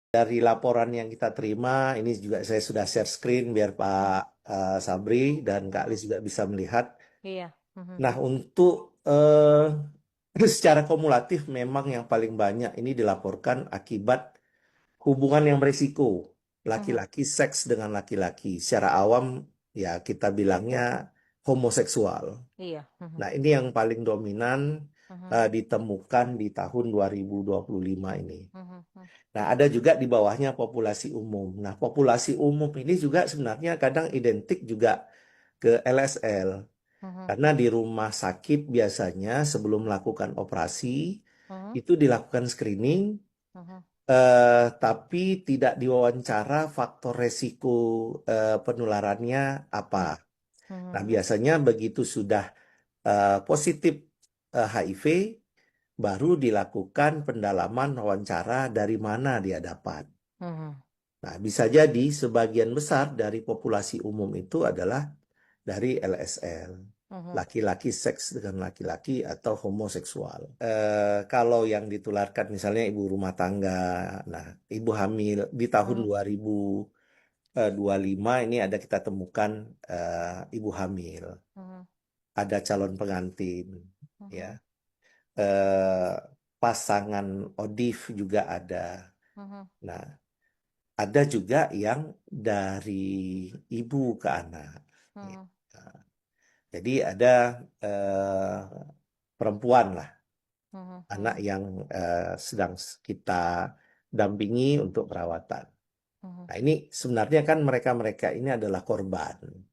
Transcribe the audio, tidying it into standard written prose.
Dari laporan yang kita terima, ini juga saya sudah share screen biar Pak Sabri dan Kak Lis juga bisa melihat. Iya. Mhm. Nah, untuk secara kumulatif memang yang paling banyak ini dilaporkan akibat hubungan yang berisiko. Mhm. Laki-laki seks dengan laki-laki. Secara awam ya kita bilangnya homoseksual. Iya. Mhm. Nah, ini yang paling dominan Mhm. ditemukan di tahun 2025 ini. Mhm. Mhm. Nah, ada juga di bawahnya populasi umum. Nah, populasi umum ini juga sebenarnya kadang identik juga ke LSL. Mhm. Karena di rumah sakit biasanya sebelum melakukan operasi, Mhm. itu dilakukan screening, Mhm. tapi tidak diwawancara faktor resiko penularannya apa. Nah, Mhm. biasanya begitu sudah positif HIV, baru dilakukan pendalaman wawancara dari mana dia dapat. Mhm. Nah, bisa jadi sebagian besar dari populasi umum itu adalah dari LSL. Mhm. Laki-laki seks dengan laki-laki atau homoseksual. Kalau yang ditularkan misalnya ibu rumah tangga, nah ibu hamil di tahun Mhm. 2025 ini ada kita temukan ibu hamil, Mhm. ada calon pengantin, ya, Mhm. eh, pasangan ODIF juga ada. Mhm. Nah, ada juga yang dari ibu ke anak. Ya. Mhm. Jadi ada eh, perempuan lah, Mhm. anak Mhm. yang sedang kita dampingi untuk perawatan. Mhm. Nah, ini sebenarnya kan mereka-mereka ini adalah korban.